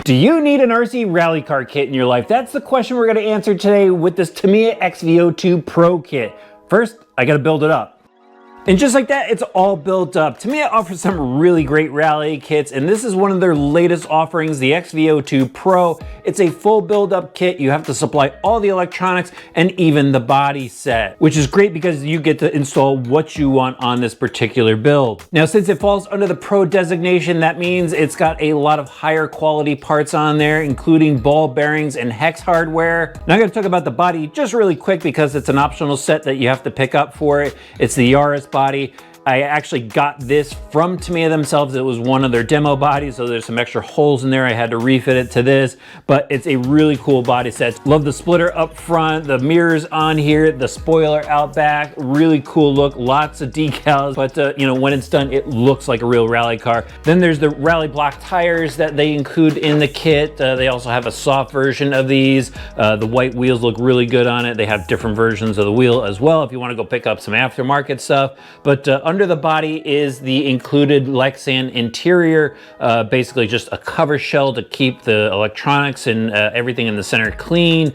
Do you need an RC rally car kit in your life? That's the question we're going to answer today with this Tamiya XV-02 Pro kit. First, I got to build it up. And just like that, it's all built up. Tamiya offers some really great rally kits, and this is one of their latest offerings, the XV-02 Pro. It's a full build-up kit. You have to supply all the electronics and even the body set, which is great because you get to install what you want on this particular build. Now, since it falls under the Pro designation, that means it's got a lot of higher quality parts on there, including ball bearings and hex hardware. Now, I'm going to talk about the body just really quick because it's an optional set that you have to pick up for it. It's the Yaris body. I actually got this from Tamiya themselves. It was one of their demo bodies, so there's some extra holes in there. I had to refit it to this, but it's a really cool body set. Love the splitter up front, the mirrors on here, the spoiler out back, really cool look, lots of decals, but you know, when it's done, it looks like a real rally car. Then there's the rally block tires that they include in the kit. They also have a soft version of these. The white wheels look really good on it. They have different versions of the wheel as well if you want to go pick up some aftermarket stuff, but under the body is the included Lexan interior, basically just a cover shell to keep the electronics and everything in the center clean.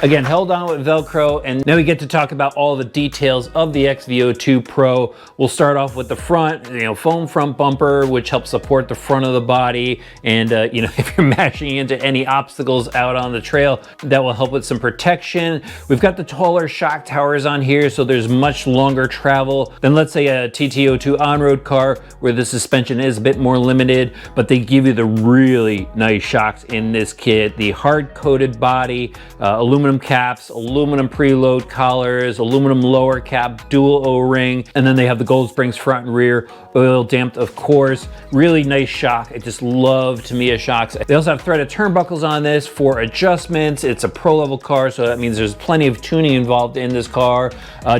Again, held on with Velcro, and now we get to talk about all the details of the XV-02 Pro. We'll start off with the front, you know, foam front bumper, which helps support the front of the body, and you know, if you're mashing into any obstacles out on the trail, that will help with some protection. We've got the taller shock towers on here, so there's much longer travel than, let's say, a TT-02 on-road car where the suspension is a bit more limited, but they give you the really nice shocks in this kit. The hard-coated body, aluminum caps, aluminum preload collars, aluminum lower cap, dual O-ring, and then they have the gold springs front and rear, oil damped of course. Really nice shock. I just love Tamiya shocks. They also have threaded turnbuckles on this for adjustments. It's a pro level car, so that means there's plenty of tuning involved in this car.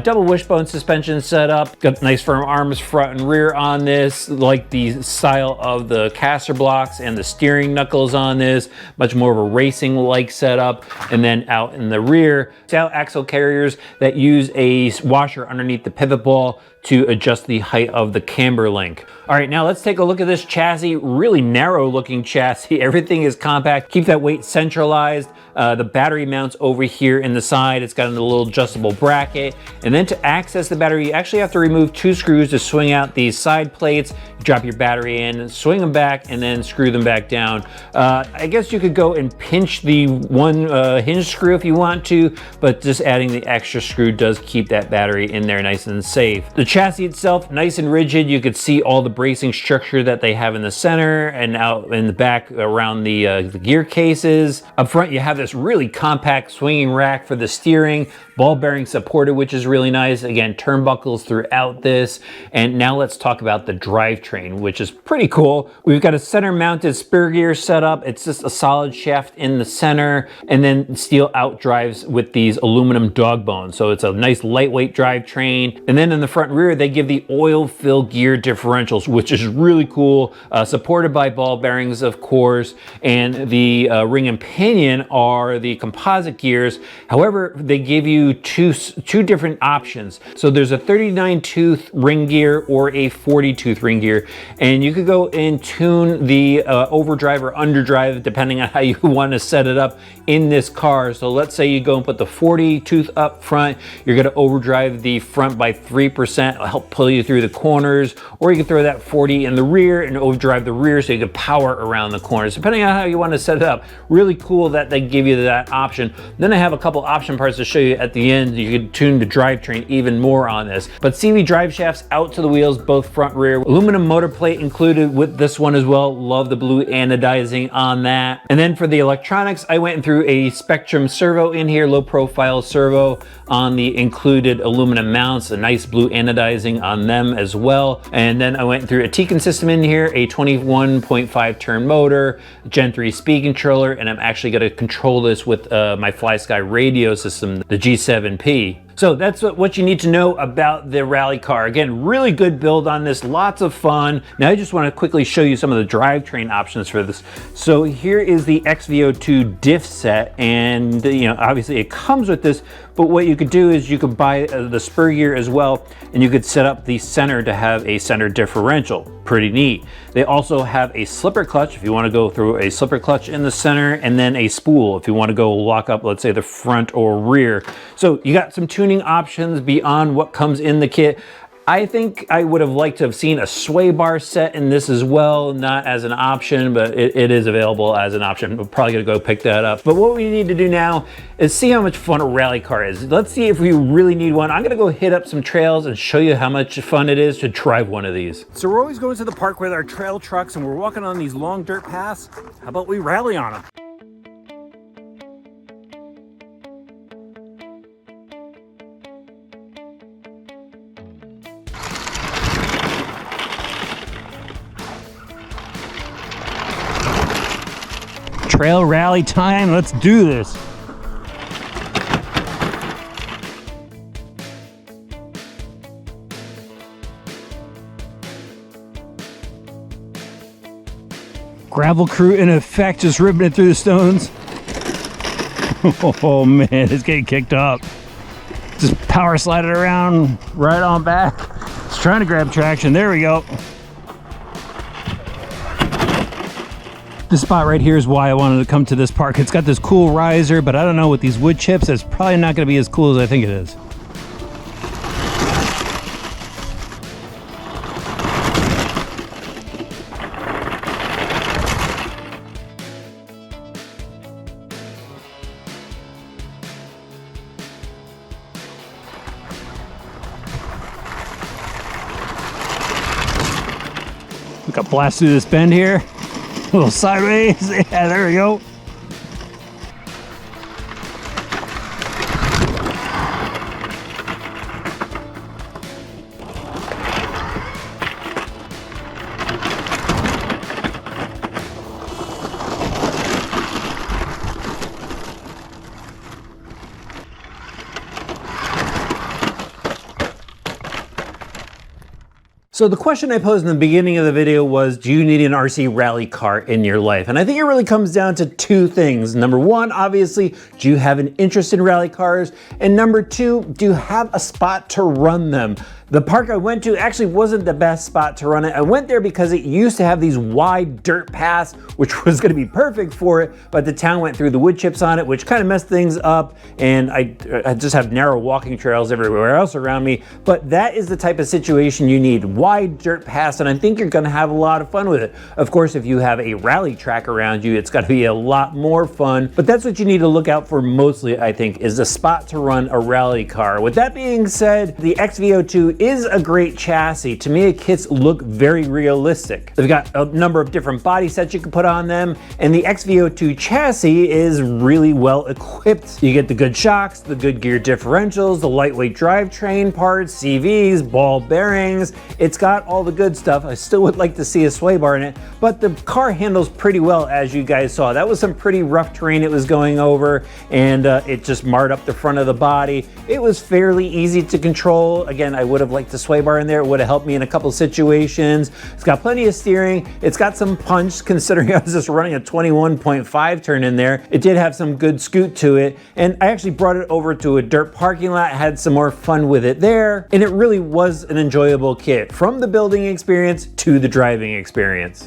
Double wishbone suspension setup, got nice firm arms front and rear on this, like the style of the caster blocks and the steering knuckles on this, much more of a racing like setup. And then out in the rear, stout axle carriers that use a washer underneath the pivot ball to adjust the height of the camber link. All right, now let's take a look at this chassis. Really narrow looking chassis. Everything is compact. Keep that weight centralized. The battery mounts over here in the side. It's got a little adjustable bracket. And then to access the battery, you actually have to remove 2 screws to swing out these side plates. You drop your battery in, swing them back, and then screw them back down. I guess you could go and pinch the one hinge screw if you want to, but just adding the extra screw does keep that battery in there nice and safe. The chassis itself, nice and rigid. You could see all the bracing structure that they have in the center and out in the back around the gear cases. Up front, you have this really compact swinging rack for the steering, ball bearing supported, which is really nice. Again, turnbuckles throughout this. And now let's talk about the drivetrain, which is pretty cool. We've got a center mounted spur gear setup. It's just a solid shaft in the center, and then steel out drives with these aluminum dog bones. So it's a nice lightweight drivetrain. And then in the front and rear, they give the oil fill gear differentials, which is really cool, supported by ball bearings, of course. And the ring and pinion are the composite gears. However, they give you two different options. So there's a 39 tooth ring gear or a 40 tooth ring gear, and you could go and tune the overdrive or underdrive depending on how you want to set it up in this car. So let's say you go and put the 40 tooth up front, you're going to overdrive the front by 3%. It'll help pull you through the corners, or you can throw that 40 in the rear and overdrive the rear so you can power around the corners, depending on how you want to set it up. Really cool that they give you that option. Then I have a couple option parts to show you at the end. You can tune the drivetrain even more on this. But CV drive shafts out to the wheels, both front and rear. Aluminum motor plate included with this one as well. Love the blue anodizing on that. And then for the electronics, I went through a Spectrum servo in here, low profile servo on the included aluminum mounts, a nice blue anodizing on them as well. And then I went through a T-Con system in here, a 21.5 turn motor, Gen 3 speed controller, and I'm actually going to control this with my FlySky radio system, the G7P. So that's what you need to know about the rally car. Again, really good build on this, lots of fun. Now I just want to quickly show you some of the drivetrain options for this. So here is the XV-02 diff set, and you know, obviously it comes with this but what you could do is you could buy the spur gear as well, and you could set up the center to have a center differential. Pretty neat. They also have a slipper clutch if you want to go through a slipper clutch in the center, and then a spool if you want to go lock up, let's say, the front or rear. So you got some tuning options beyond what comes in the kit. I think I would have liked to have seen a sway bar set in this as well, not as an option, but it is available as an option. We're probably gonna go pick that up. But what we need to do now is see how much fun a rally car is. Let's see if we really need one. I'm gonna go hit up some trails and show you how much fun it is to drive one of these. So we're always going to the park with our trail trucks and we're walking on these long dirt paths. How about we rally on them? Trail rally time, let's do this. Gravel crew in effect, just ripping it through the stones. Oh man, it's getting kicked up. Just power slide it around, right on back. It's trying to grab traction, there we go. This spot right here is why I wanted to come to this park. It's got this cool riser, but I don't know, with these wood chips, it's probably not gonna be as cool as I think it is. We got blast through this bend here. A little sideways, yeah, there we go. So the question I posed in the beginning of the video was, do you need an RC rally car in your life? And I think it really comes down to two things. Number one, obviously, do you have an interest in rally cars? And number two, do you have a spot to run them? The park I went to actually wasn't the best spot to run it. I went there because it used to have these wide dirt paths, which was gonna be perfect for it, but the town went through the wood chips on it, which kind of messed things up, and I just have narrow walking trails everywhere else around me. But that is the type of situation you need, wide dirt paths, and I think you're gonna have a lot of fun with it. Of course, if you have a rally track around you, it's gotta be a lot more fun, but that's what you need to look out for mostly, I think, is a spot to run a rally car. With that being said, the XV-02 is a great chassis. Tamiya kits look very realistic. They've got a number of different body sets you can put on them, and the XV-02 chassis is really well equipped. You get the good shocks, the good gear differentials, the lightweight drivetrain parts, CVs, ball bearings. It's got all the good stuff. I still would like to see a sway bar in it, but the car handles pretty well, as you guys saw. That was some pretty rough terrain it was going over, and it just marred up the front of the body. It was fairly easy to control. Again, I would have liked the sway bar in there. It would have helped me in a couple situations. It's got plenty of steering. It's got some punch, considering I was just running a 21.5 turn in there. It did have some good scoot to it, and I actually brought it over to a dirt parking lot, had some more fun with it there, and it really was an enjoyable kit, from the building experience to the driving experience.